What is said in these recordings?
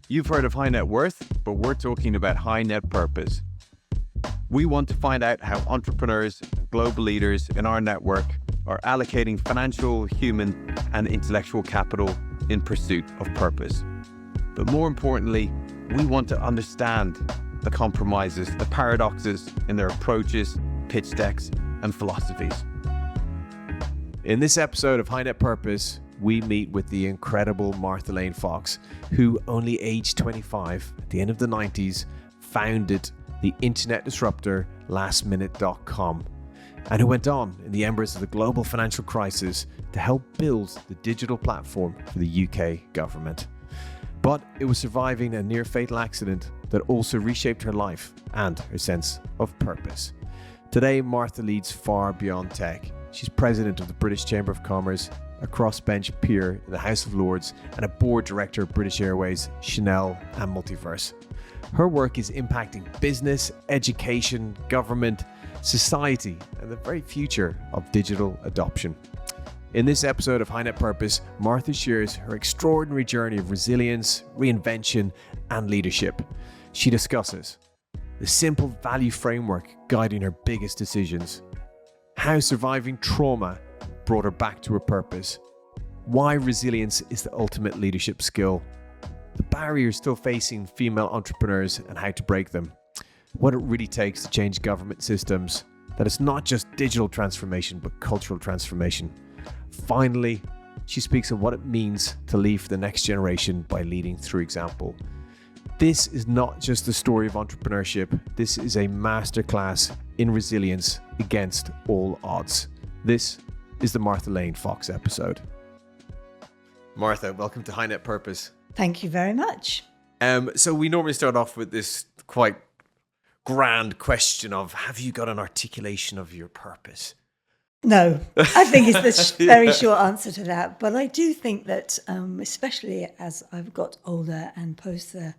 You've heard of high net worth, but we're talking about high net purpose. We want to find out how entrepreneurs, global leaders in our network are allocating financial, human, and intellectual capital in pursuit of purpose. But more importantly, we want to understand the compromises, the paradoxes in their approaches, pitch decks, and philosophies. In this episode of High Net Purpose, we meet with the incredible Martha Lane Fox, who, only aged 25 at the end of the 90s, founded the internet disruptor lastminute.com, and who went on in the embers of the global financial crisis to help build the digital platform for the UK government. But it was surviving a near fatal accident that also reshaped her life and her sense of purpose. Today, Martha leads far beyond tech. She's president of the British Chamber of Commerce, a crossbench peer in the House of Lords, and a board director of British Airways, Chanel, and Multiverse. Her work is impacting business, education, government, society, and the very future of digital adoption. In this episode of High Net Purpose, Martha shares her extraordinary journey of resilience, reinvention, and leadership. She discusses the simple value framework guiding her biggest decisions, how surviving trauma brought her back to her purpose, why resilience is the ultimate leadership skill, the barriers still facing female entrepreneurs and how to break them, what it really takes to change government systems, that it's not just digital transformation but cultural transformation. Finally, she speaks of what it means to lead for the next generation by leading through example. This is not just a story of entrepreneurship. This is a masterclass in resilience against all odds. This is the Martha Lane Fox episode. Martha, welcome to High Net Purpose. Thank you very much. So we normally start off with this quite grand question of, have you got an articulation of your purpose? No, I think it's the very short answer to that. But I do think that, especially as I've got older and post the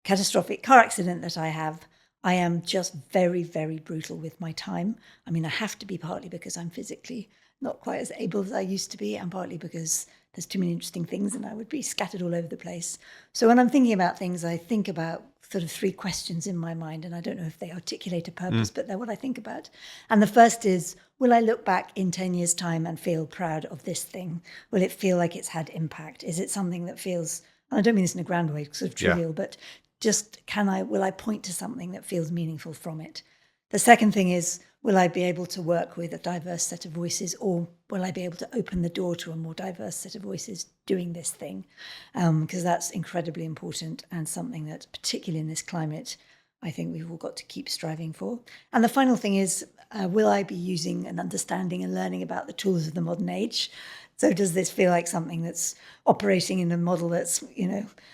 catastrophic car accident that I have, I am just very, very brutal with my time. I mean, I have to be, partly because I'm physically not quite as able as I used to be, and partly because there's too many interesting things and I would be scattered all over the place. So when I'm thinking about things, I think about sort of three questions in my mind, and I don't know if they articulate a purpose, but they're what I think about. And the first is, will I look back in 10 years' time and feel proud of this thing? Will it feel like it's had impact? Is it something that feels, and I don't mean this in a grand way, sort of trivial, but just will I point to something that feels meaningful from it? The second thing is, will I be able to work with a diverse set of voices, or will I be able to open the door to a more diverse set of voices doing this thing? Because that's incredibly important and something that, particularly in this climate, I think we've all got to keep striving for. And the final thing is, will I be using and understanding and learning about the tools of the modern age? So does this feel like something that's operating in a model that's,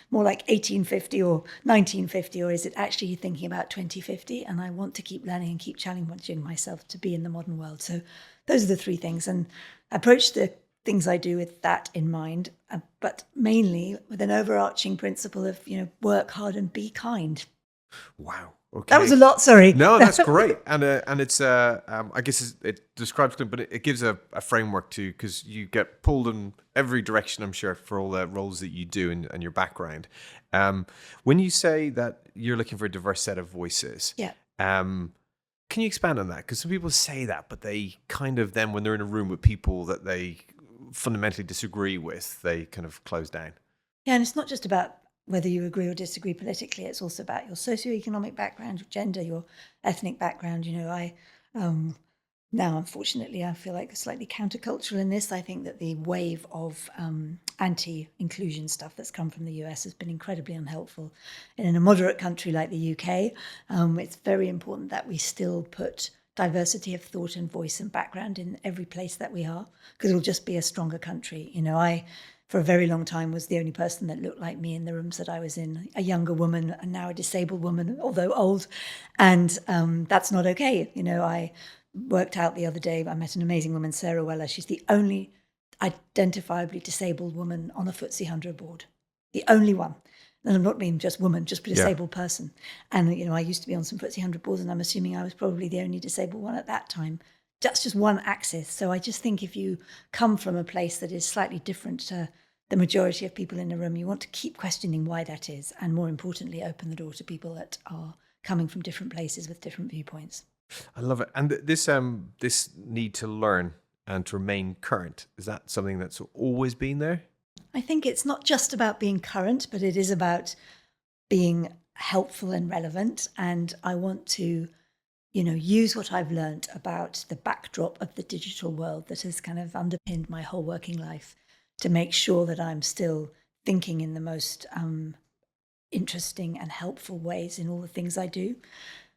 more like 1850 or 1950, or is it actually thinking about 2050? And I want to keep learning and keep challenging myself to be in the modern world. So those are the three things. And I approach the things I do with that in mind, but mainly with an overarching principle of, work hard and be kind. Wow. Okay. That was a lot, sorry. No, that's great. And it's, I guess it describes, but it gives a framework too, because you get pulled in every direction, I'm sure, for all the roles that you do and your background. When you say that you're looking for a diverse set of voices, can you expand on that? Because some people say that, but they kind of then, when they're in a room with people that they fundamentally disagree with, they kind of close down. Yeah, and it's not just about whether you agree or disagree politically. It's also about your socioeconomic background, your gender, your ethnic background. Now, unfortunately, I feel like slightly countercultural in this. I think that the wave of anti-inclusion stuff that's come from the US has been incredibly unhelpful. And in a moderate country like the UK, it's very important that we still put diversity of thought and voice and background in every place that we are, because it'll just be a stronger country. I, for a very long time, was the only person that looked like me in the rooms that I was in, a younger woman and now a disabled woman, although old. And that's not okay. I worked out the other day, I met an amazing woman, Sarah Weller. She's the only identifiably disabled woman on the FTSE 100 board. The only one. And I'm not mean just woman, just a disabled person. And, I used to be on some FTSE 100 boards, and I'm assuming I was probably the only disabled one at that time. That's just one axis. So I just think if you come from a place that is slightly different to the majority of people in a room. You want to keep questioning why that is, and more importantly, open the door to people that are coming from different places with different viewpoints. I love it. And this need to learn and to remain current, is that something that's always been there? I think it's not just about being current, but it is about being helpful and relevant. And I want to, use what I've learned about the backdrop of the digital world that has kind of underpinned my whole working life to make sure that I'm still thinking in the most interesting and helpful ways in all the things I do.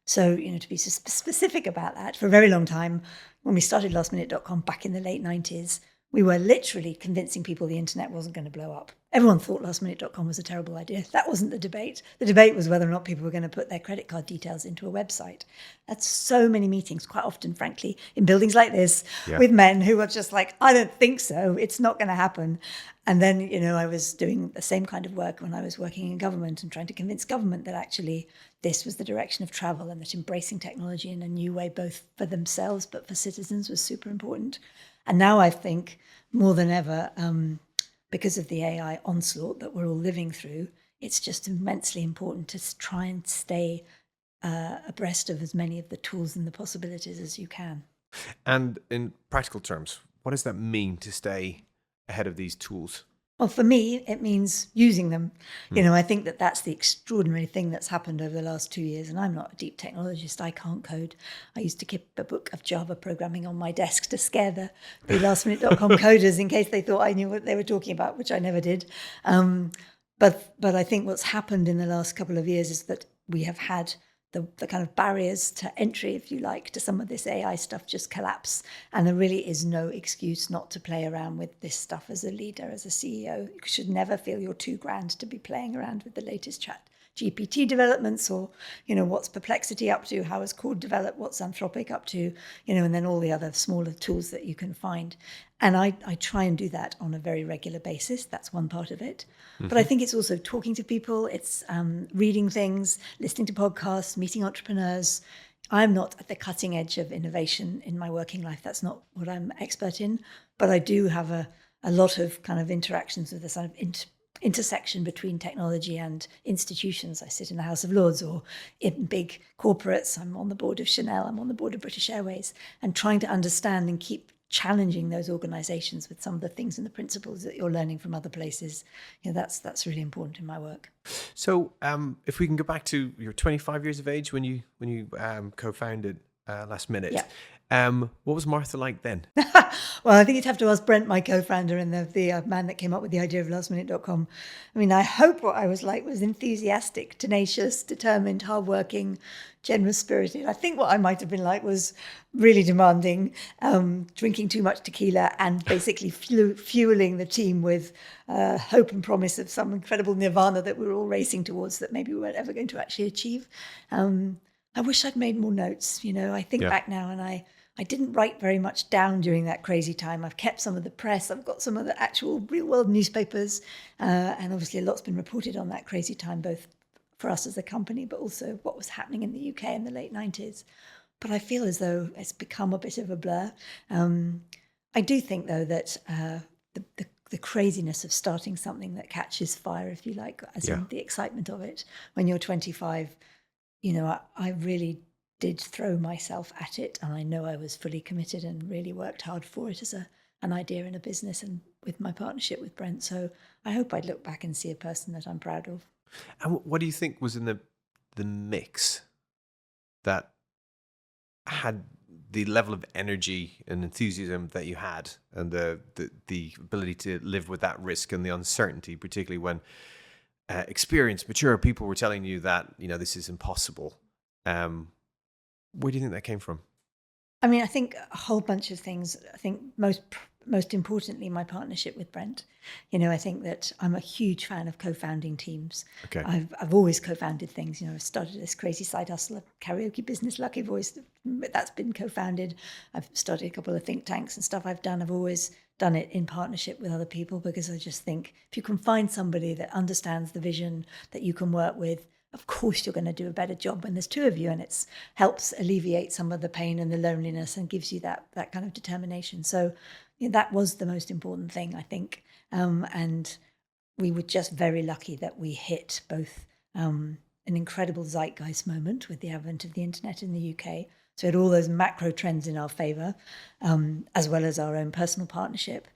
So, to be specific about that, for a very long time, when we started lastminute.com back in the late 90s, we were literally convincing people the internet wasn't going to blow up. Everyone thought lastminute.com was a terrible idea. That wasn't the debate. The debate was whether or not people were going to put their credit card details into a website. That's so many meetings, quite often, frankly, in buildings like this, with men who were just like, I don't think so. It's not going to happen. And then, I was doing the same kind of work when I was working in government and trying to convince government that actually this was the direction of travel and that embracing technology in a new way, both for themselves but for citizens, was super important. And now I think more than ever, because of the AI onslaught that we're all living through, it's just immensely important to try and stay abreast of as many of the tools and the possibilities as you can. And in practical terms, what does that mean to stay ahead of these tools? Well, for me, it means using them. I think that that's the extraordinary thing that's happened over the last 2 years. And I'm not a deep technologist. I can't code. I used to keep a book of Java programming on my desk to scare the lastminute.com coders in case they thought I knew what they were talking about, which I never did. But I think what's happened in the last couple of years is that we have had the kind of barriers to entry, if you like, to some of this AI stuff just collapse. And there really is no excuse not to play around with this stuff as a leader, as a CEO. You should never feel you're too grand to be playing around with the latest chat GPT developments, or, what's Perplexity up to, how is Claude developed, what's Anthropic up to, and then all the other smaller tools that you can find. And I try and do that on a very regular basis. That's one part of it. Mm-hmm. But I think it's also talking to people. It's reading things, listening to podcasts, meeting entrepreneurs. I'm not at the cutting edge of innovation in my working life. That's not what I'm expert in. But I do have a lot of kind of interactions with the sort of intersection between technology and institutions. I sit in the House of Lords or in big corporates. I'm on the board of Chanel. I'm on the board of British Airways, and trying to understand and keep challenging those organizations with some of the things and the principles that you're learning from other places. That's really important in my work. So if we can go back to your 25 years of age when you co-founded Last Minute. What was Martha like then? Well, I think you'd have to ask Brent, my co-founder and the man that came up with the idea of lastminute.com. I mean, I hope what I was like was enthusiastic, tenacious, determined, hardworking, generous-spirited. I think what I might have been like was really demanding, drinking too much tequila and basically fueling the team with hope and promise of some incredible nirvana that we were all racing towards that maybe we weren't ever going to actually achieve. I wish I'd made more notes. I think back now, and I didn't write very much down during that crazy time. I've kept some of the press. I've got some of the actual real world newspapers. And obviously a lot's been reported on that crazy time, both for us as a company, but also what was happening in the UK in the late 90s. But I feel as though it's become a bit of a blur. I do think, though, that the craziness of starting something that catches fire, if you like, as in the excitement of it when you're 25, I really did throw myself at it, and I know I was fully committed and really worked hard for it as an idea in a business and with my partnership with Brent. So I hope I'd look back and see a person that I'm proud of. And what do you think was in the mix that had the level of energy and enthusiasm that you had, and the ability to live with that risk and the uncertainty, particularly when experienced, mature people were telling you that, this is impossible? Where do you think that came from? I mean, I think a whole bunch of things. I think most importantly, my partnership with Brent. I think that I'm a huge fan of co-founding teams. Okay. I've always co-founded things. I started this crazy side hustle, a karaoke business, Lucky Voice. That's been co-founded. I've started a couple of think tanks and stuff I've always done it in partnership with other people, because I just think if you can find somebody that understands the vision that you can work with, of course you're going to do a better job when there's two of you, and it helps alleviate some of the pain and the loneliness and gives you that kind of determination. So that was the most important thing, I think. And we were just very lucky that we hit both an incredible zeitgeist moment with the advent of the internet in the UK. So we had all those macro trends in our favour, as well as our own personal partnership.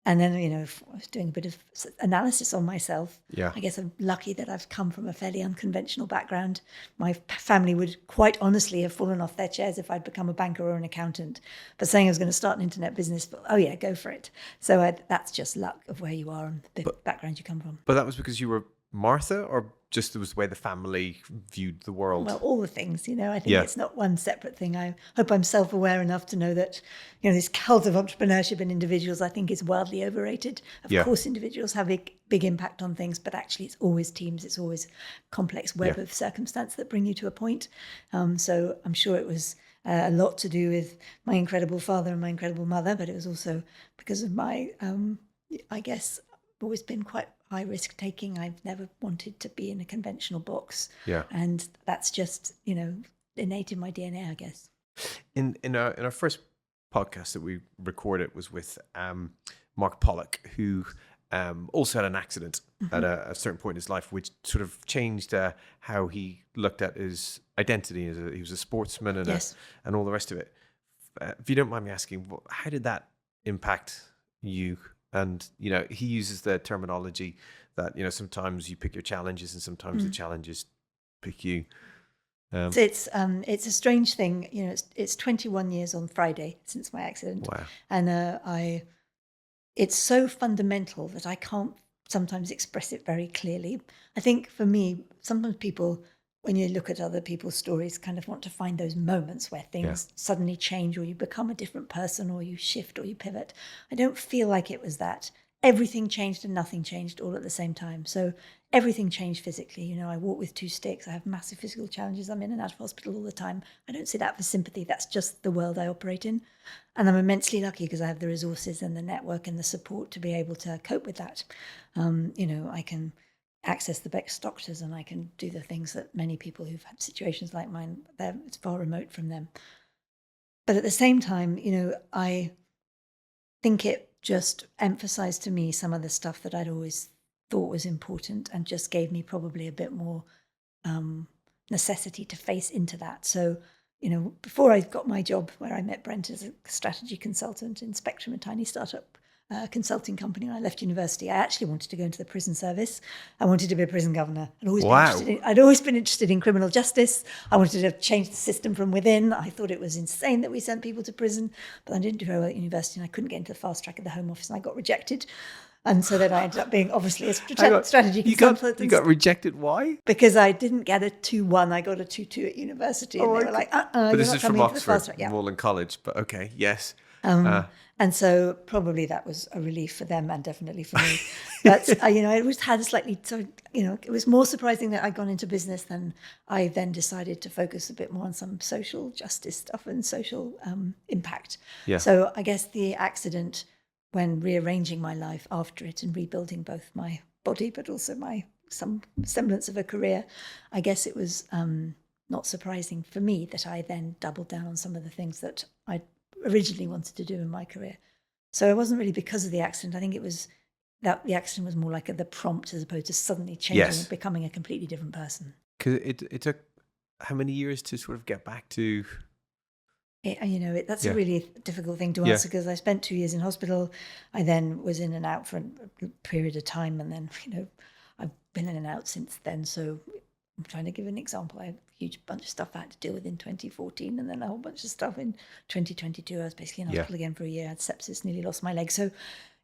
And then, I was doing a bit of analysis on myself. Yeah. I guess I'm lucky that I've come from a fairly unconventional background. My family would quite honestly have fallen off their chairs if I'd become a banker or an accountant. But saying I was going to start an internet business, but, oh yeah, go for it. So that's just luck of where you are and the background you come from. But that was because you were Martha, or just it was the way the family viewed the world? Well, all the things, I think it's not one separate thing. I hope I'm self-aware enough to know that, this cult of entrepreneurship in individuals, I think, is wildly overrated. Of course, individuals have a big impact on things, but actually it's always teams. It's always a complex web of circumstance that bring you to a point. So I'm sure it was a lot to do with my incredible father and my incredible mother, but it was also because of my, I guess, always been quite high risk taking. I've never wanted to be in a conventional box. Yeah. And that's just, innate in my DNA, I guess. In our first podcast that we recorded was with Mark Pollock, who also had an accident at a certain point in his life, which sort of changed how he looked at his identity. He was a sportsman and all the rest of it. If you don't mind me asking, how did that impact you? And, he uses the terminology that, sometimes you pick your challenges and sometimes the challenges pick you. So it's a strange thing. It's 21 years on Friday since my accident. Wow. And it's so fundamental that I can't sometimes express it very clearly. I think for me, sometimes people, when you look at other people's stories, kind of want to find those moments where things suddenly change, or you become a different person, or you shift, or you pivot. I don't feel like it was that. Everything changed and nothing changed all at the same time. So everything changed physically. I walk with 2 sticks. I have massive physical challenges. I'm in and out of hospital all the time. I don't see that for sympathy. That's just the world I operate in. And I'm immensely lucky because I have the resources and the network and the support to be able to cope with that. I can access the best doctors, and I can do the things that many people who've had situations like mine, it's far remote from them. But at the same time, I think it just emphasized to me some of the stuff that I'd always thought was important, and just gave me probably a bit more necessity to face into that. So, before I got my job where I met Brent as a strategy consultant in Spectrum, a tiny startup consulting company, when I left university, I actually wanted to go into the prison service. I wanted to be a prison governor. I'd always been interested in criminal justice. I wanted to change the system from within. I thought it was insane that we sent people to prison, but I didn't do very well at university, and I couldn't get into the fast track of the Home Office, and I got rejected. And so then I ended up being obviously a strategy consultant. You got rejected? Why? Because I didn't get a 2-1. I got a 2-2 at university. And they were like, But this is from Oxford, Warland College. But okay, yes. And so probably that was a relief for them, and definitely for me. But, it always had a slightly, it was more surprising that I'd gone into business than I then decided to focus a bit more on some social justice stuff and social impact. Yeah. So I guess the accident, when rearranging my life after it and rebuilding both my body but also some semblance of a career, I guess it was not surprising for me that I then doubled down on some of the things that I originally wanted to do in my career. So it wasn't really because of the accident. I think it was that the accident was more like the prompt, as opposed to suddenly changing and becoming a completely different person. Because it took how many years to sort of get back to... That's a really difficult thing to answer, because I spent 2 years in hospital. I then was in and out for a period of time, and then, I've been in and out since then. So I'm trying to give an example. I had a huge bunch of stuff I had to deal with in 2014, and then a whole bunch of stuff in 2022. I was basically in hospital again for a year. I had sepsis, nearly lost my leg. So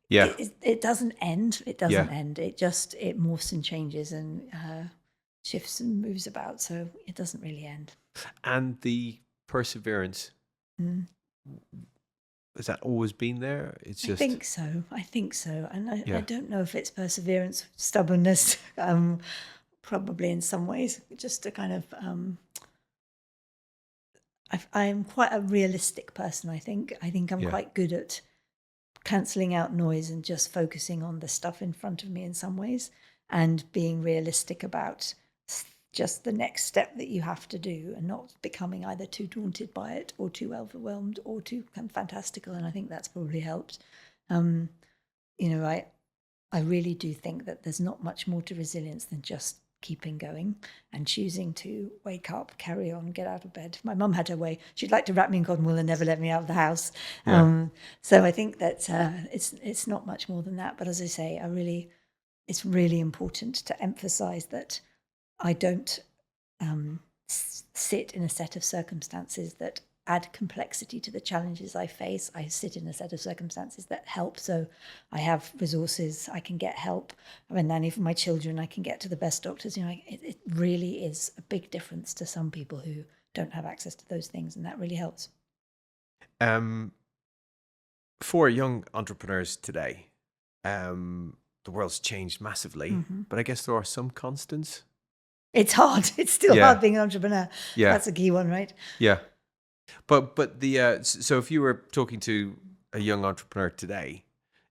it doesn't end. It doesn't end. It morphs and changes and shifts and moves about. So it doesn't really end. And the perseverance... Has that always been there? I think so. And I don't know if it's perseverance, stubbornness, probably in some ways, just a kind of, I'm quite a realistic person, I think. I think I'm quite good at cancelling out noise and just focusing on the stuff in front of me in some ways, and being realistic about just the next step that you have to do, and not becoming either too daunted by it or too overwhelmed or too kind of fantastical. And I think that's probably helped. I really do think that there's not much more to resilience than just keeping going and choosing to wake up, carry on, get out of bed. My mum had her way. She'd like to wrap me in cotton wool and never let me out of the house. So I think that it's not much more than that. But as I say, it's really important to emphasize that I don't sit in a set of circumstances that add complexity to the challenges I face. I sit in a set of circumstances that help. So I have resources, I can get help. I'm a nanny for my children, I can get to the best doctors. It really is a big difference to some people who don't have access to those things, and that really helps. For young entrepreneurs today, the world's changed massively, but I guess there are some constants. It's hard. It's still hard being an entrepreneur. Yeah. That's a key one, right? Yeah. But so if you were talking to a young entrepreneur today,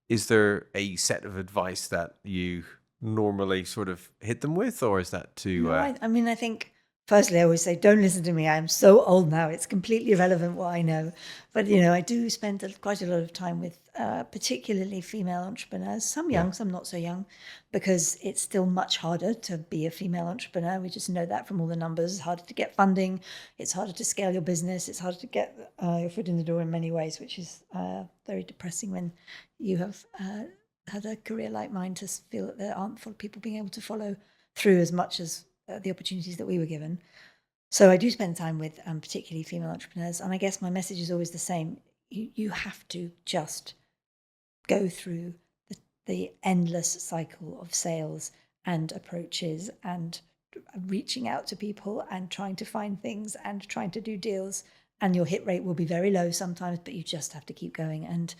is there a set of advice that you normally sort of hit them with, or is that too? No, I think firstly, I always say, don't listen to me. I'm so old now. It's completely irrelevant what I know. But, I do spend quite a lot of time with particularly female entrepreneurs, some young, some not so young, because it's still much harder to be a female entrepreneur. We just know that from all the numbers. It's harder to get funding. It's harder to scale your business. It's harder to get your foot in the door in many ways, which is very depressing when you have had a career like mine, to feel that there aren't people being able to follow through as much as the opportunities that we were given. So I do spend time with particularly female entrepreneurs, and I guess my message is always the same. You have to just go through the endless cycle of sales and approaches and reaching out to people and trying to find things and trying to do deals, and your hit rate will be very low sometimes, but you just have to keep going. And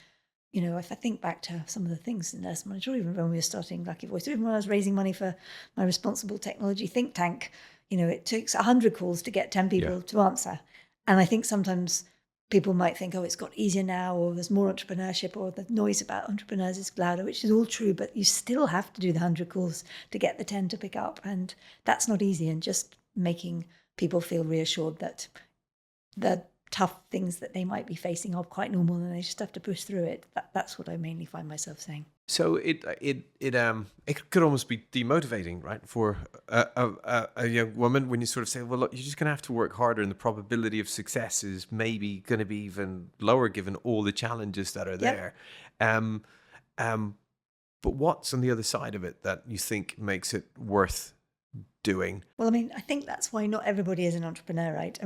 if I think back to some of the things in Nurse Manager, even when we were starting Lucky Voice, even when I was raising money for my responsible technology think tank, it takes 100 calls to get 10 people to answer. And I think sometimes people might think, oh, it's got easier now, or there's more entrepreneurship, or the noise about entrepreneurs is louder, which is all true, but you still have to do the 100 calls to get the 10 to pick up. And that's not easy. And just making people feel reassured that the tough things that they might be facing are quite normal, and they just have to push through it. That's what I mainly find myself saying. So it could almost be demotivating, right, for a young woman, when you sort of say, well, look, you're just going to have to work harder, and the probability of success is maybe going to be even lower given all the challenges that are there. But what's on the other side of it that you think makes it worth doing? Well, I think that's why not everybody is an entrepreneur, right?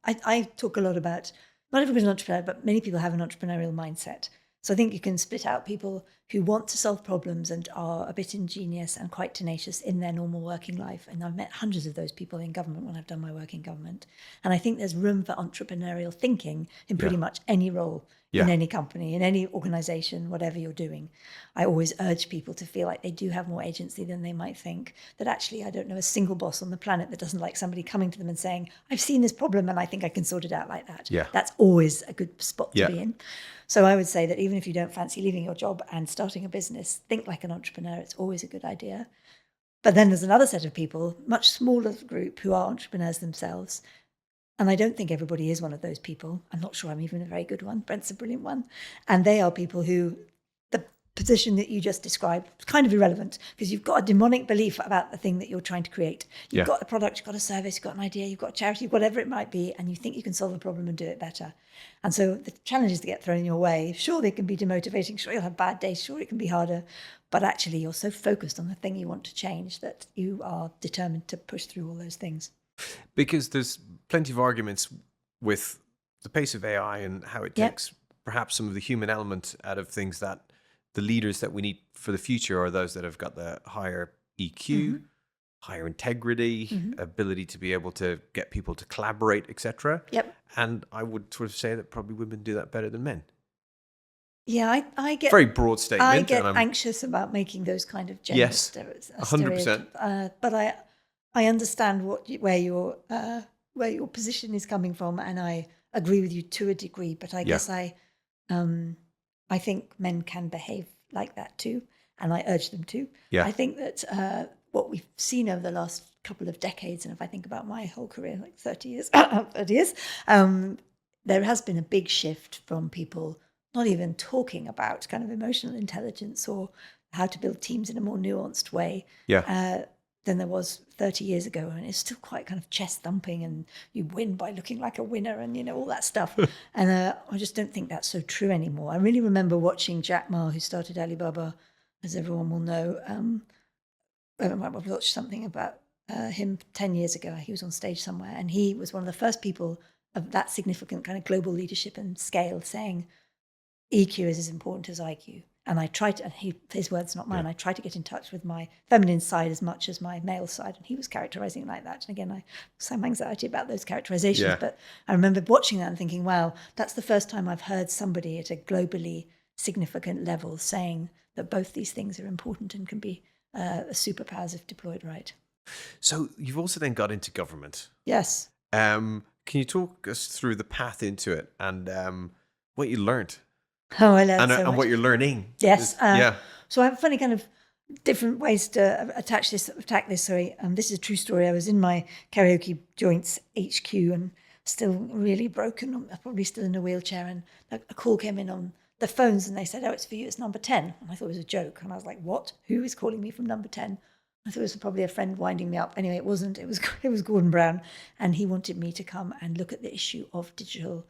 I talk a lot about, not everybody's an entrepreneur, but many people have an entrepreneurial mindset. So I think you can split out people who want to solve problems and are a bit ingenious and quite tenacious in their normal working life. And I've met hundreds of those people in government when I've done my work in government. And I think there's room for entrepreneurial thinking in pretty much any role, in any company, in any organization, whatever you're doing. I always urge people to feel like they do have more agency than they might think, that actually I don't know a single boss on the planet that doesn't like somebody coming to them and saying, I've seen this problem and I think I can sort it out like that. That's always a good spot to be in. So I would say that even if you don't fancy leaving your job and starting a business, think like an entrepreneur. It's always a good idea. But then there's another set of people, much smaller group, who are entrepreneurs themselves. And I don't think everybody is one of those people. I'm not sure I'm even a very good one. Brent's a brilliant one. And they are people who, the position that you just described is kind of irrelevant, because you've got a demonic belief about the thing that you're trying to create. You've got a product, you've got a service, you've got an idea, you've got a charity, whatever it might be, and you think you can solve a problem and do it better. And so the challenges that get thrown your way, sure, they can be demotivating, sure, you'll have bad days, sure, it can be harder, but actually you're so focused on the thing you want to change that you are determined to push through all those things. Because there's plenty of arguments with the pace of AI and how it takes perhaps some of the human element out of things, that the leaders that we need for the future are those that have got the higher EQ, higher integrity, ability to be able to get people to collaborate, etc. And I would sort of say that probably women do that better than men. Yeah, I get very broad statement. I get anxious about making those kind of gender 100%. But I understand where your position is coming from, and I agree with you to a degree. But I guess I think men can behave like that too, and I urge them to. I think that what we've seen over the last couple of decades, and if I think about my whole career, like 30 years, 30 years, there has been a big shift from people not even talking about kind of emotional intelligence or how to build teams in a more nuanced way than there was 30 years ago. And it's still quite kind of chest thumping, and you win by looking like a winner and, you know, all that stuff. And I just don't think that's so true anymore. I really remember watching Jack Ma, who started Alibaba, as everyone will know. I watched something about him 10 years ago. He was on stage somewhere, and he was one of the first people of that significant kind of global leadership and scale saying EQ is as important as IQ. And I tried to, and his words, not mine, I tried to get in touch with my feminine side as much as my male side. And he was characterizing it like that. And again, I have some anxiety about those characterizations. But I remember watching that and thinking, wow, that's the first time I've heard somebody at a globally significant level saying that both these things are important and can be superpowers if deployed right. So you've also then got into government. Yes. Can you talk us through the path into it and what you learned? Oh, I learned so and much. what you're learning. Yes. So I have funny kind of different ways to attack this. This is a true story. I was in my karaoke joints HQ and still really broken. Probably still in a wheelchair. And a call came in on the phones and they said, "Oh, it's for you. It's number 10." And I thought it was a joke. And I was like, "What? Who is calling me from number 10?" I thought it was probably a friend winding me up. Anyway, it wasn't. It was Gordon Brown, and he wanted me to come and look at the issue of digital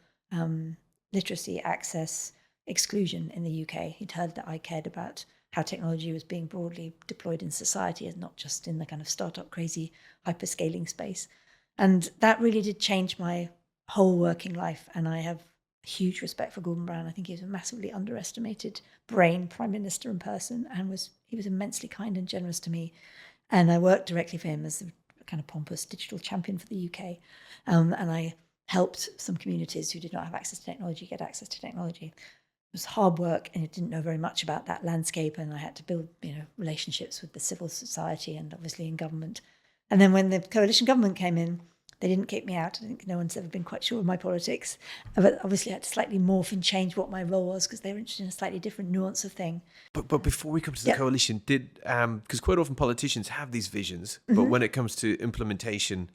literacy, access, exclusion in the UK. He'd heard that I cared about how technology was being broadly deployed in society and not just in the kind of startup crazy hyperscaling space. And that really did change my whole working life. And I have huge respect for Gordon Brown. I think he was a massively underestimated brain, prime minister in person, and he was immensely kind and generous to me. And I worked directly for him as a kind of pompous digital champion for the UK. And I helped some communities who did not have access to technology get access to technology. It was hard work, and I didn't know very much about that landscape, and I had to build, relationships with the civil society and obviously in government. And then when the coalition government came in, they didn't kick me out. I think no one's ever been quite sure of my politics, but obviously I had to slightly morph and change what my role was because they were interested in a slightly different nuance of thing. But before we come to the coalition, because quite often politicians have these visions, but when it comes to implementation,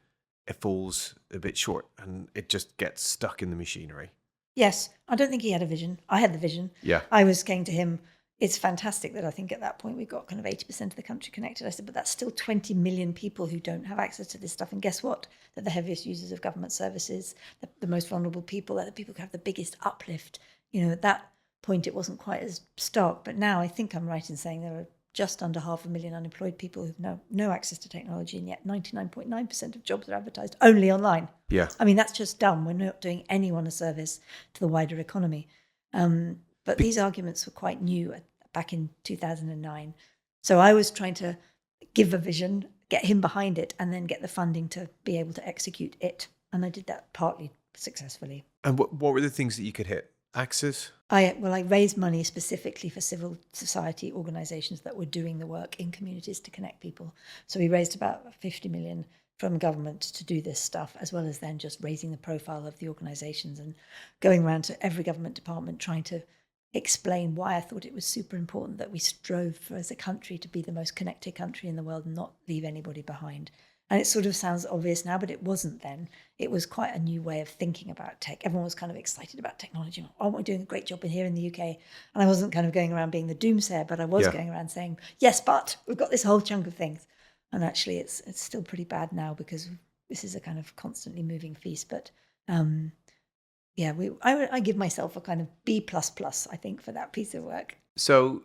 it falls a bit short and it just gets stuck in the machinery. Yes, I don't think he had a vision. I had the vision. Yeah. I was saying to him, it's fantastic that I think at that point we got kind of 80% of the country connected. I said, but that's still 20 million people who don't have access to this stuff. And guess what? They're the heaviest users of government services, the most vulnerable people, they're the people who have the biggest uplift. At that point, it wasn't quite as stark. But now I think I'm right in saying there are just under 500,000 unemployed people who've no access to technology, and yet 99.9% of jobs are advertised only online. Yeah. I mean, that's just dumb. We're not doing anyone a service to the wider economy. But these arguments were quite new back in 2009. So I was trying to give a vision, get him behind it, and then get the funding to be able to execute it. And I did that partly successfully. And what were the things that you could hit? Access? I raised money specifically for civil society organisations that were doing the work in communities to connect people. So we raised about 50 million from government to do this stuff, as well as then just raising the profile of the organisations and going around to every government department trying to explain why I thought it was super important that we strove for, as a country, to be the most connected country in the world and not leave anybody behind. And it sort of sounds obvious now, but it wasn't then. It was quite a new way of thinking about tech. Everyone was kind of excited about technology. Oh, we're doing a great job here in the UK. And I wasn't kind of going around being the doomsayer, but I was going around saying, yes, but we've got this whole chunk of things. And actually, it's still pretty bad now because this is a kind of constantly moving feast. But I give myself a kind of B++, I think, for that piece of work. So,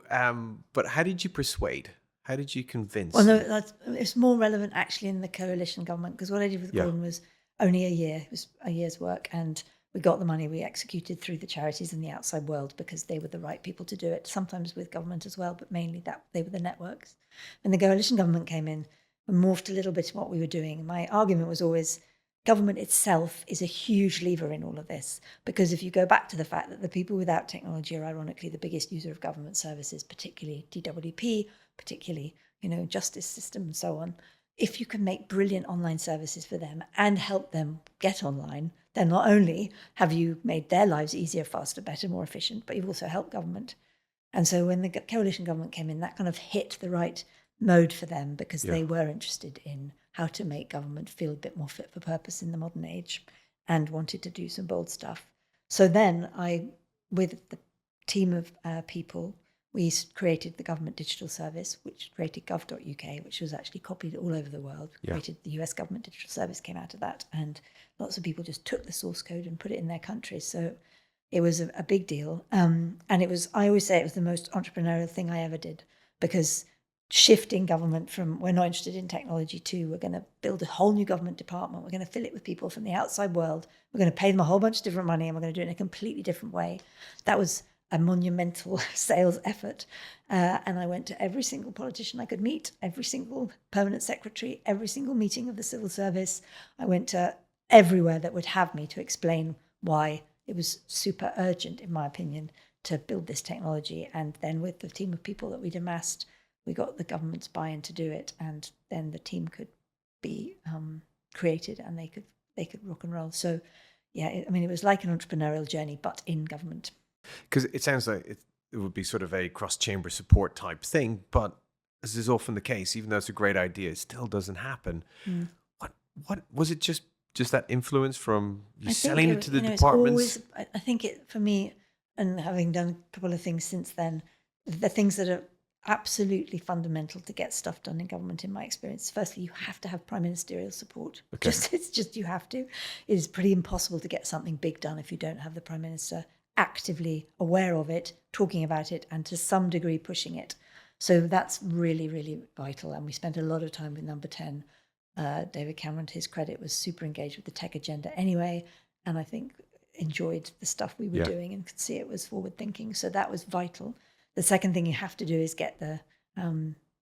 but how did you persuade? How did you convince? Well, no, it's more relevant actually in the coalition government, because what I did with Gordon was only a year. It was a year's work, and we got the money. We executed through the charities and the outside world because they were the right people to do it, sometimes with government as well, but mainly that they were the networks. When the coalition government came in and morphed a little bit what we were doing, my argument was always government itself is a huge lever in all of this, because if you go back to the fact that the people without technology are ironically the biggest user of government services, particularly DWP, particularly, justice system and so on. If you can make brilliant online services for them and help them get online, then not only have you made their lives easier, faster, better, more efficient, but you've also helped government. And so when the coalition government came in, that kind of hit the right mode for them because Yeah. they were interested in how to make government feel a bit more fit for purpose in the modern age and wanted to do some bold stuff. So then with the team of people, we created the Government Digital Service, which created gov.uk, which was actually copied all over the world. Yeah. Created the US Government Digital Service, came out of that, and lots of people just took the source code and put it in their countries. So it was a big deal. And it was, I always say it was the most entrepreneurial thing I ever did, because shifting government from we're not interested in technology to we're going to build a whole new government department, we're going to fill it with people from the outside world, we're going to pay them a whole bunch of different money, and we're going to do it in a completely different way. That was a monumental sales effort. And I went to every single politician I could meet, every single permanent secretary, every single meeting of the civil service. I went to everywhere that would have me to explain why it was super urgent, in my opinion, to build this technology. And then with the team of people that we'd amassed, we got the government's buy-in to do it, and then the team could be created and they could rock and roll. So, yeah, it was like an entrepreneurial journey, but in government. Because it sounds like it would be sort of a cross-chamber support type thing, but as is often the case, even though it's a great idea, it still doesn't happen. What was it? Just that influence from you selling it to the departments? I think it, for me, and having done a couple of things since then, the things that are absolutely fundamental to get stuff done in government, in my experience. Firstly, you have to have prime ministerial support. Okay. It's just you have to. It is pretty impossible to get something big done if you don't have the prime minister actively aware of it, talking about it, and to some degree pushing it. So that's really, really vital. And we spent a lot of time with number 10. David Cameron, to his credit, was super engaged with the tech agenda anyway, and I think enjoyed the stuff we were doing and could see it was forward thinking. So that was vital. The second thing you have to do is get the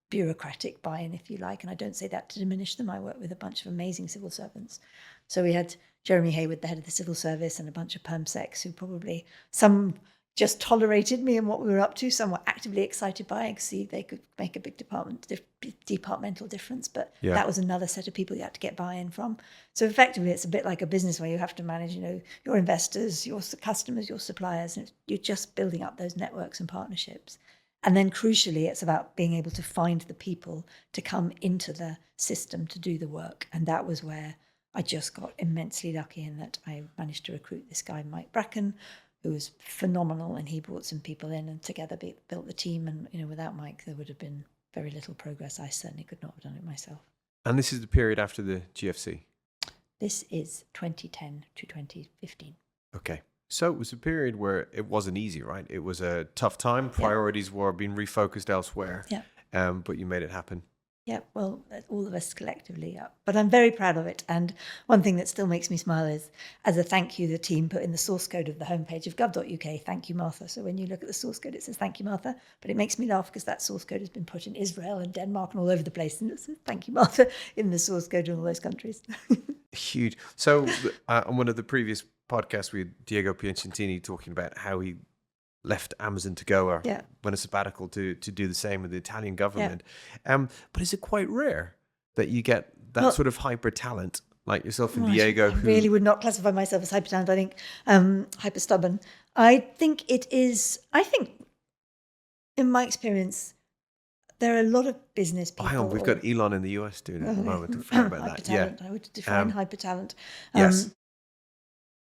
bureaucratic buy-in, if you like. And I don't say that to diminish them. I work with a bunch of amazing civil servants. So we had Jeremy Hayward, the head of the civil service, and a bunch of permsecs who probably, some just tolerated me and what we were up to. Some were actively excited by it, could see they could make a big departmental difference. But that was another set of people you had to get buy-in from. So effectively, it's a bit like a business where you have to manage, your investors, your customers, your suppliers, and you're just building up those networks and partnerships. And then crucially, it's about being able to find the people to come into the system to do the work. And that was where I just got immensely lucky in that I managed to recruit this guy, Mike Bracken, who was phenomenal, and he brought some people in and together built the team. And without Mike, there would have been very little progress. I certainly could not have done it myself. And this is the period after the GFC? This is 2010 to 2015. Okay. So it was a period where it wasn't easy, right? It was a tough time. Priorities were being refocused elsewhere. Yeah. But you made it happen. Yeah, well, all of us collectively. But I'm very proud of it. And one thing that still makes me smile is, as a thank you, the team put in the source code of the homepage of gov.uk, thank you, Martha. So when you look at the source code, it says thank you, Martha. But it makes me laugh because that source code has been put in Israel and Denmark and all over the place. And it says thank you, Martha, in the source code in all those countries. Huge. So on one of the previous podcasts, we had Diego Piacentini talking about how he left Amazon to go or went a sabbatical to do the same with the Italian government. But is it quite rare that you get that sort of hyper talent like yourself and Diego? I really would not classify myself as hyper talent. I think hyper stubborn. I think it is. I think, in my experience, there are a lot of business people. Hang on, we've got Elon in the US doing it at the moment. Don't forget about that. Talent. I would define hyper talent. Yes.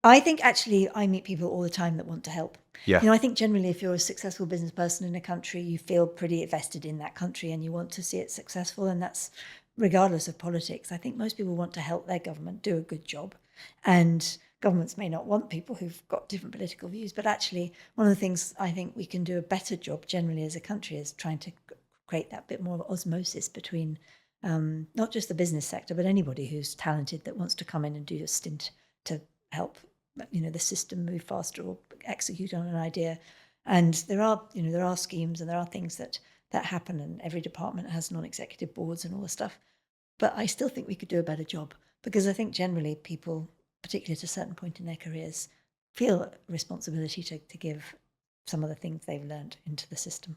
I think actually I meet people all the time that want to help. Yeah. I think generally if you're a successful business person in a country, you feel pretty vested in that country and you want to see it successful. And that's regardless of politics. I think most people want to help their government do a good job. And governments may not want people who've got different political views. But actually, one of the things I think we can do a better job generally as a country is trying to create that bit more of osmosis between not just the business sector, but anybody who's talented that wants to come in and do a stint to help the system move faster or execute on an idea. And there are schemes and there are things that happen, and every department has non-executive boards and all the stuff. But I still think we could do a better job, because I think generally people, particularly at a certain point in their careers, feel responsibility to give some of the things they've learned into the system.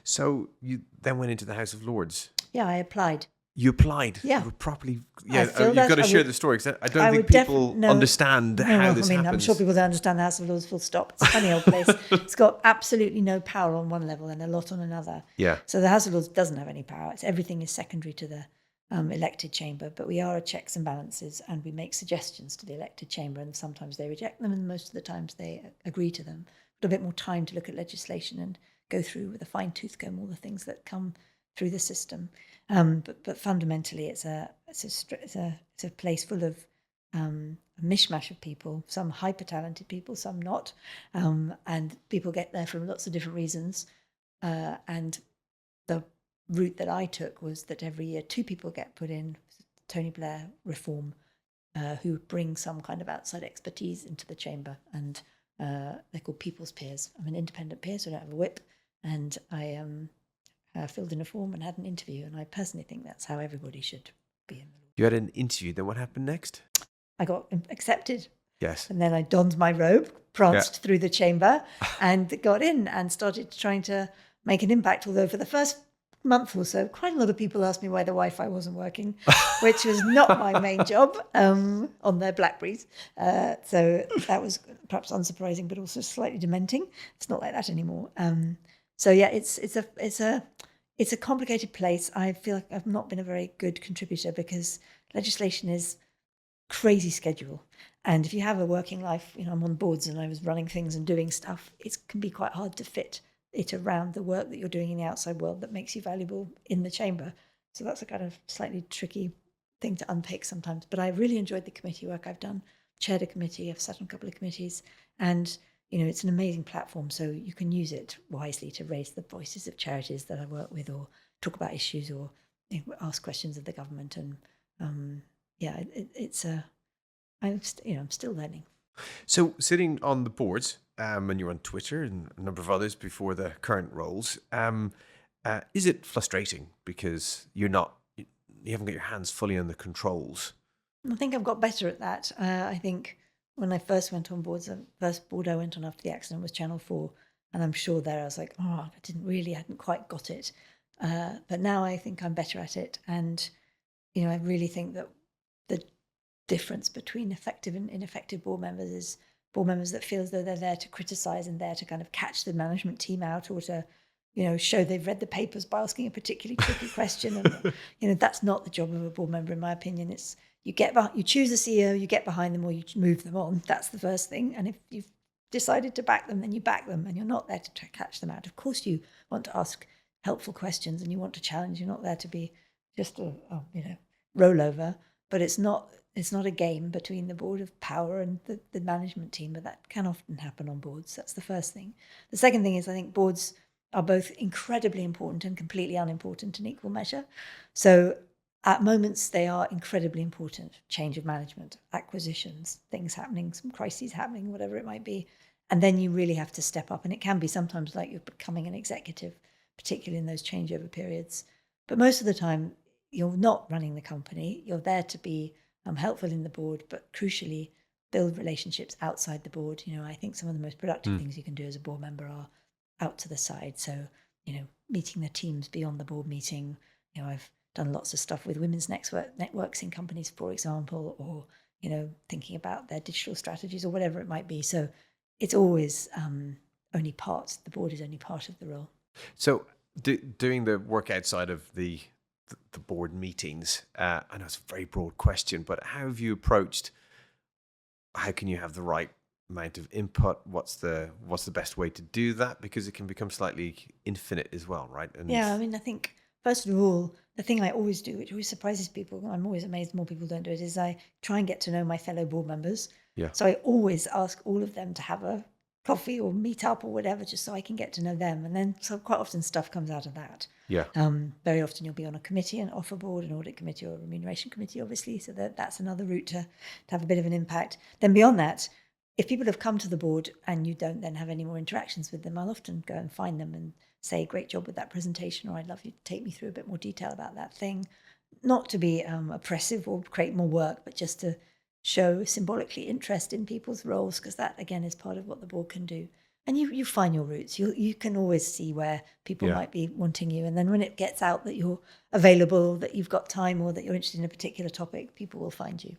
So you then went into the House of Lords. Yeah, I applied. You applied. Yeah. You were properly. I Yeah, feel you've that got to I share would- the story because I I don't think would people no, understand how this happens. I'm sure people don't understand the House of Lords full stop. It's a funny old place. It's got absolutely no power on one level and a lot on another. Yeah. So the House of Lords doesn't have any power. Everything is secondary to the elected chamber, but we are a checks and balances, and we make suggestions to the elected chamber, and sometimes they reject them, and most of the times they agree to them. But a bit more time to look at legislation and go through with a fine-tooth comb all the things that come through the system. But fundamentally, it's a place full of a mishmash of people, some hyper-talented people, some not, and people get there from lots of different reasons. And the route that I took was that every year 2 people get put in, Tony Blair reform, who bring some kind of outside expertise into the chamber, and they're called people's peers. I'm an independent peer, so I don't have a whip, and I filled in a form and had an interview, and I personally think that's how everybody should be in the law. You had an interview. Then what happened next? I got accepted, Yes. and then I donned my robe, pranced through the chamber, and got in and started trying to make an impact. Although for the first month or so, quite a lot of people asked me why the Wi-Fi wasn't working, which was not my main job on their Blackberries. So that was perhaps unsurprising, but also slightly dementing. It's not like that anymore. So yeah, it's a complicated place. I feel like I've not been a very good contributor because legislation is crazy schedule. And if you have a working life, I'm on boards and I was running things and doing stuff, it can be quite hard to fit it around the work that you're doing in the outside world that makes you valuable in the chamber. So that's a kind of slightly tricky thing to unpick sometimes. But I really enjoyed the committee work I've done. Chaired a committee, I've sat on a couple of committees, and it's an amazing platform. So you can use it wisely to raise the voices of charities that I work with, or talk about issues, or ask questions of the government. And I'm still learning. So sitting on the boards, and you're on Twitter and a number of others before the current roles, is it frustrating because you haven't got your hands fully on the controls? I think I've got better at that. I think when I first went on boards, the first board I went on after the accident was Channel 4. And I'm sure there I was like, I hadn't quite got it. But now I think I'm better at it. And, I really think that the difference between effective and ineffective board members is board members that feel as though they're there to criticise and there to kind of catch the management team out, or to, show they've read the papers by asking a particularly tricky question. And, that's not the job of a board member, in my opinion. It's you choose the CEO, you get behind them, or you move them on. That's the first thing. And if you've decided to back them, then you back them, and you're not there to catch them out. Of course, you want to ask helpful questions and you want to challenge. You're not there to be just a rollover. But it's not a game between the board of power and the management team, but that can often happen on boards. That's the first thing. The second thing is I think boards are both incredibly important and completely unimportant in equal measure. So at moments they are incredibly important. Change of management, acquisitions, things happening, some crises happening, whatever it might be. And then you really have to step up. And it can be sometimes like you're becoming an executive, particularly in those changeover periods. But most of the time, you're not running the company. You're there to be helpful in the board, but crucially build relationships outside the board. I think some of the most productive things you can do as a board member are out to the side. So, meeting the teams beyond the board meeting. I've done lots of stuff with women's networks in companies, for example, or, thinking about their digital strategies or whatever it might be. So it's always only part, the board is only part of the role. So doing the work outside of the board meetings, I know it's a very broad question, but how have you approached, how can you have the right amount of input? What's the best way to do that? Because it can become slightly infinite as well, right? And I think, first of all, the thing I always do, which always surprises people, I'm always amazed more people don't do it, is I try and get to know my fellow board members. Yeah. So I always ask all of them to have a coffee or meet up or whatever, just so I can get to know them. And then so quite often stuff comes out of that. Yeah. Very often you'll be on a committee, an offer board, an audit committee, or a remuneration committee, obviously. So that's another route to have a bit of an impact. Then beyond that, if people have come to the board and you don't then have any more interactions with them, I'll often go and find them and say, great job with that presentation, or I'd love you to take me through a bit more detail about that thing. Not to be oppressive or create more work, but just to show symbolically interest in people's roles, because that, again, is part of what the board can do. and you find your roots. You can always see where people might be wanting you. And then when it gets out that you're available, that you've got time, or that you're interested in a particular topic, people will find you.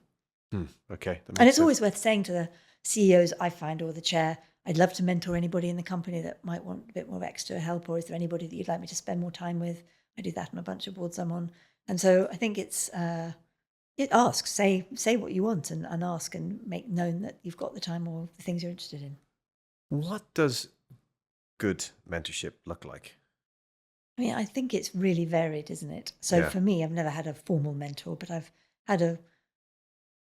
Okay. And it's always worth saying to the CEOs, I find, or the chair, I'd love to mentor anybody in the company that might want a bit more extra help, or is there anybody that you'd like me to spend more time with? I do that on a bunch of boards I'm on. And so I think it's, it asks, say what you want, and ask and make known that you've got the time or the things you're interested in. What does good mentorship look like? I mean, I think it's really varied, isn't it? So for me, I've never had a formal mentor, but I've had a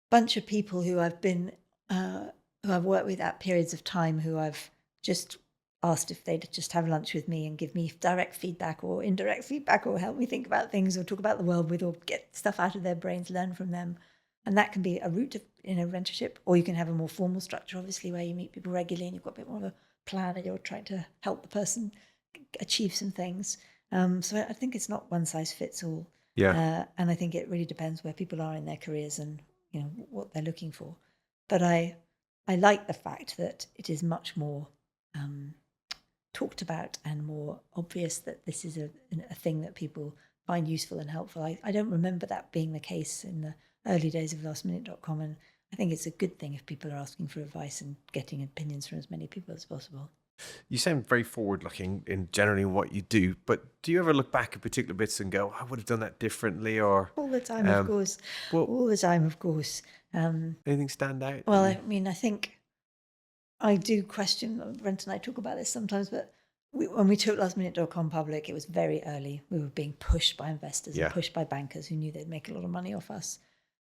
bunch of people who I've been, who I've worked with at periods of time, who I've just asked if they'd just have lunch with me and give me direct feedback or indirect feedback, or help me think about things, or talk about the world with, or get stuff out of their brains, learn from them. And that can be a route in a mentorship, or you can have a more formal structure, obviously, where you meet people regularly and you've got a bit more of a plan and you're trying to help the person achieve some things. So I think it's not one size fits all. And I think it really depends where people are in their careers and what they're looking for. But I like the fact that it is much more talked about and more obvious that this is a thing that people find useful and helpful. I don't remember that being the case in the early days of lastminute.com, and I think it's a good thing if people are asking for advice and getting opinions from as many people as possible. You sound very forward-looking in generally what you do, but do you ever look back at particular bits and go, I would have done that differently? Or all the time, of course. All the time, of course. Anything stand out? Well, I mean, I think I do question, Brent and I talk about this sometimes, but when we took lastminute.com public, it was very early. We were being pushed by investors and pushed by bankers who knew they'd make a lot of money off us.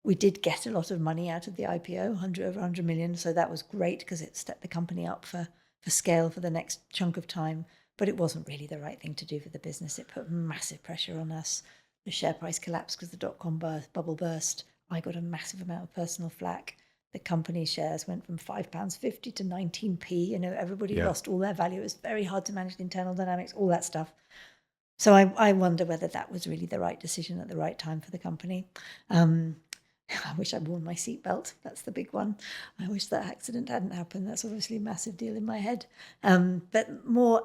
We did get a lot of money out of the IPO, over 100 million. So that was great because it set the company up for scale for the next chunk of time. But it wasn't really the right thing to do for the business. It put massive pressure on us. The share price collapsed because the dot-com bubble burst. I got a massive amount of personal flack. The company shares went from £5.50 to 19p. Everybody lost all their value. It was very hard to manage the internal dynamics, all that stuff. So I wonder whether that was really the right decision at the right time for the company. I wish I'd worn my seatbelt. That's the big one. I wish that accident hadn't happened. That's obviously a massive deal in my head. But more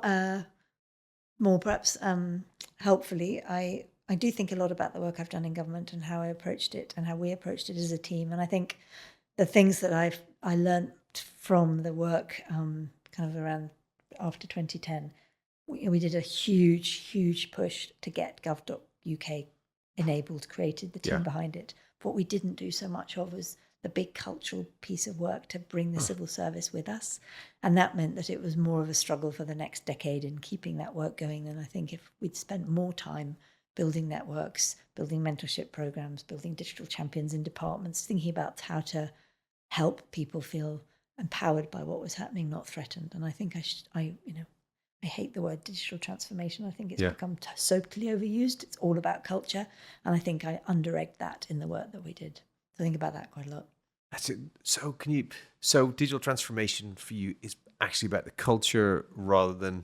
perhaps helpfully, I do think a lot about the work I've done in government and how I approached it and how we approached it as a team. And I think the things that I learned from the work kind of around after 2010, we did a huge push to get gov.uk enabled, created the team behind it. What we didn't do so much of was the big cultural piece of work to bring the civil service with us. And that meant that it was more of a struggle for the next decade in keeping that work going than I think if we'd spent more time building networks, building mentorship programs, building digital champions in departments, thinking about how to help people feel empowered by what was happening, not threatened. And I think I hate the word digital transformation. I think it's become so totally overused. It's all about culture. And I think I under-egged that in the work that we did. So I think about that quite a lot. That's it. So digital transformation for you is actually about the culture rather than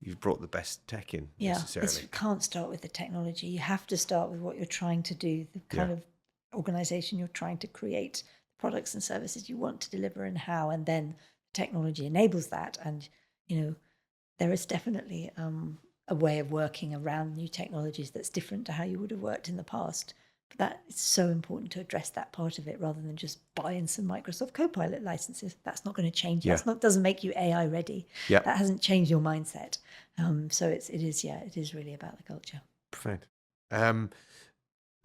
you've brought the best tech in necessarily. You can't start with the technology. You have to start with what you're trying to do, the kind of organization you're trying to create, the products and services you want to deliver and how, and then technology enables that. And, there is definitely a way of working around new technologies that's different to how you would have worked in the past. But that is so important to address that part of it rather than just buy in some Microsoft Copilot licenses. That's not going to change. Doesn't make you AI ready. That hasn't changed your mindset. So it is really about the culture. Perfect.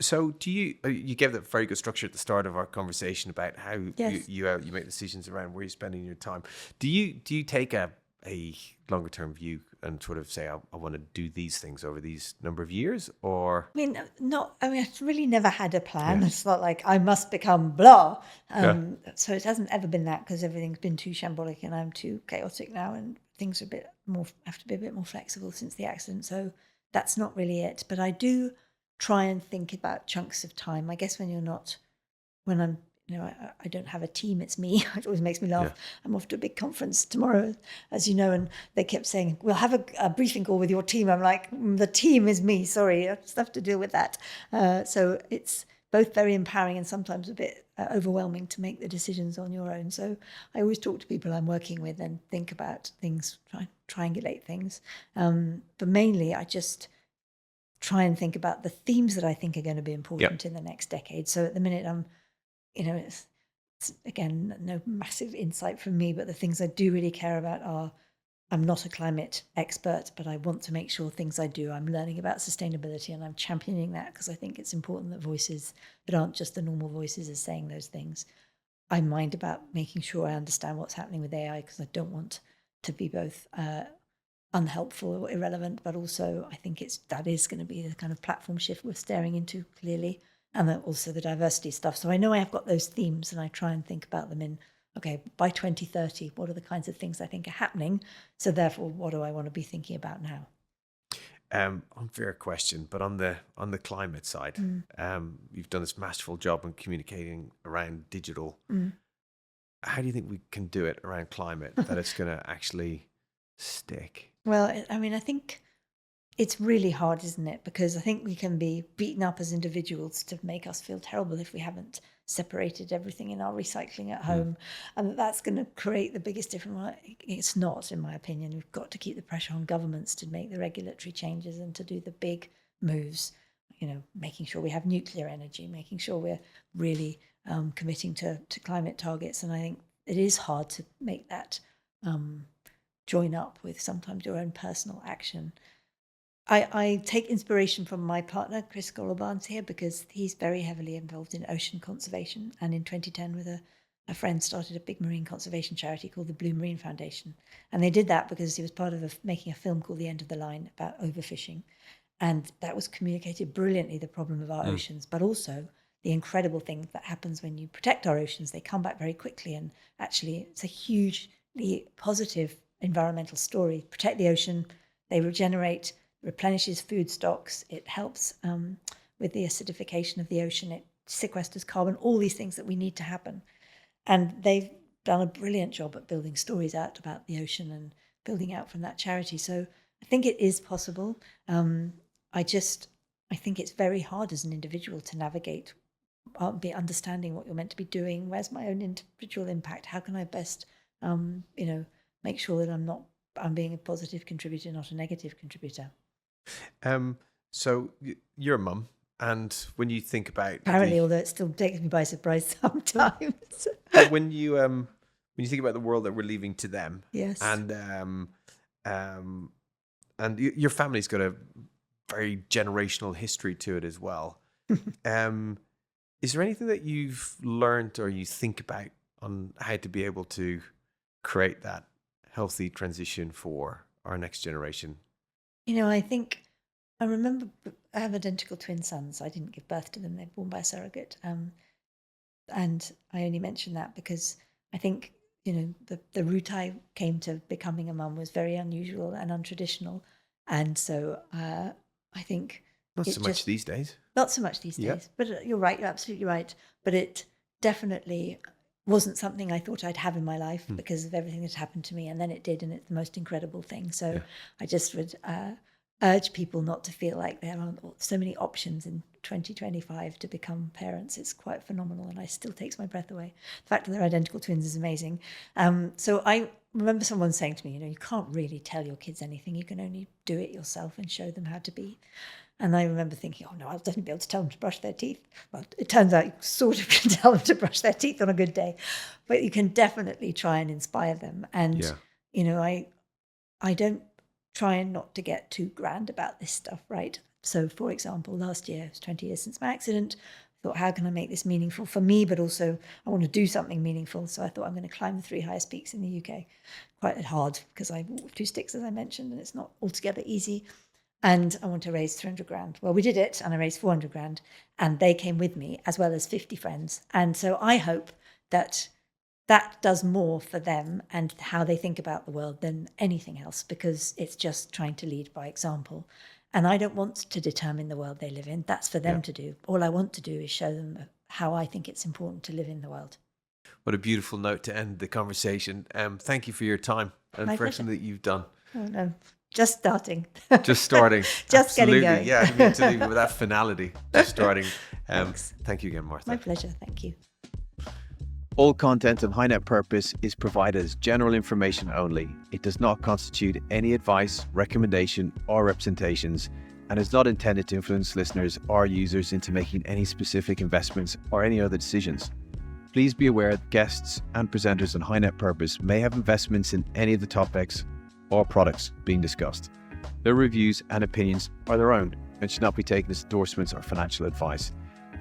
So do you gave that very good structure at the start of our conversation about how you make decisions around where you're spending your time. Do you take a longer term view and sort of say, I want to do these things over these number of years, or? I've really never had a plan. It's not like I must become blah. So it hasn't ever been that because everything's been too shambolic and I'm too chaotic now and things are have to be a bit more flexible since the accident. So that's not really it. But I do try and think about chunks of time. I guess when I'm, I don't have a team, it's me. It always makes me laugh. I'm off to a big conference tomorrow, as you know, and they kept saying, we'll have a briefing call with your team. I'm like, the team is me, sorry, I just have to deal with that. But both very empowering and sometimes a bit overwhelming to make the decisions on your own. So I always talk to people I'm working with and think about things, triangulate things. But mainly I just try and think about the themes that I think are going to be important in the next decade. So at the minute it's again, no massive insight from me, but the things I do really care about are, I'm not a climate expert, but I want to make sure things I do, I'm learning about sustainability and I'm championing that because I think it's important that voices that aren't just the normal voices are saying those things. I mind about making sure I understand what's happening with AI because I don't want to be both unhelpful or irrelevant, but also I think that is going to be the kind of platform shift we're staring into clearly, and then also the diversity stuff. So I know I have got those themes and I try and think about them in, okay, by 2030, what are the kinds of things I think are happening? So therefore, what do I want to be thinking about now? Unfair question, but on the climate side, you've done this masterful job in communicating around digital. How do you think we can do it around climate that it's going to actually stick? Well, I mean, I think it's really hard, isn't it? Because I think we can be beaten up as individuals to make us feel terrible if we haven't separated everything in our recycling at home. And that's going to create the biggest difference. Well, it's not, in my opinion. We've got to keep the pressure on governments to make the regulatory changes and to do the big moves, making sure we have nuclear energy, making sure we're really committing to climate targets. And I think it is hard to make that join up with sometimes your own personal action. I take inspiration from my partner, Chris Golobarnes here, because he's very heavily involved in ocean conservation. And in 2010, with a friend, started a big marine conservation charity called the Blue Marine Foundation. And they did that because he was part of making a film called The End of the Line about overfishing. And that was communicated brilliantly, the problem of our oceans, but also the incredible thing that happens when you protect our oceans. They come back very quickly. And actually, it's a hugely positive environmental story. Protect the ocean, they regenerate, replenishes food stocks, it helps with the acidification of the ocean, it sequesters carbon, all these things that we need to happen. And they've done a brilliant job at building stories out about the ocean and building out from that charity. So I think it is possible. I think it's very hard as an individual to navigate, be understanding what you're meant to be doing. Where's my own individual impact? How can I best, make sure that I'm being a positive contributor, not a negative contributor. So you're a mum, and when you think about apparently, although it still takes me by surprise sometimes. when you think about the world that we're leaving to them, yes, and your family's got a very generational history to it as well. Is there anything that you've learned or you think about on how to be able to create that healthy transition for our next generation? I remember I have identical twin sons. I didn't give birth to them. They're born by a surrogate. And I only mention that because I think, the route I came to becoming a mum was very unusual and untraditional. And so I think... Not so much these days. Not so much these days. But you're right. You're absolutely right. But it definitely wasn't something I thought I'd have in my life because of everything that happened to me. And then it did. And it's the most incredible thing. So I just would urge people not to feel like there aren't so many options in 2025 to become parents. It's quite phenomenal. And it still takes my breath away. The fact that they're identical twins is amazing. So I remember someone saying to me, you can't really tell your kids anything. You can only do it yourself and show them how to be. And I remember thinking, oh no, I'll definitely be able to tell them to brush their teeth. Well, it turns out you sort of can tell them to brush their teeth on a good day, but you can definitely try and inspire them. And, I don't try and not to get too grand about this stuff, right? So for example, last year, it was 20 years since my accident. I thought, how can I make this meaningful for me? But also I want to do something meaningful. So I thought I'm going to climb the 3 highest peaks in the UK. Quite hard because I walk with 2 sticks, as I mentioned, and it's not altogether easy. And I want to raise 300 grand. Well, we did it, and I raised 400 grand, and they came with me, as well as 50 friends. And so I hope that that does more for them and how they think about the world than anything else, because it's just trying to lead by example. And I don't want to determine the world they live in. That's for them to do. All I want to do is show them how I think it's important to live in the world. What a beautiful note to end the conversation. Thank you for your time and for everything that you've done. Oh, no. Just starting. Just starting. Just getting Absolutely. going. Yeah, I didn't mean to leave it with that finality. Just starting. Thank you again, Martha. My pleasure. Thank you. All content of High Net Purpose is provided as general information only. It does not constitute any advice, recommendation, or representations, and is not intended to influence listeners or users into making any specific investments or any other decisions. Please be aware that guests and presenters on High Net Purpose may have investments in any of the topics or products being discussed. Their reviews and opinions are their own and should not be taken as endorsements or financial advice.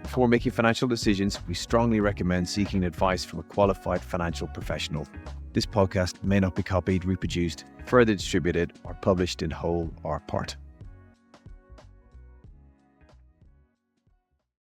Before making financial decisions, we strongly recommend seeking advice from a qualified financial professional. This podcast may not be copied, reproduced, further distributed, or published in whole or part.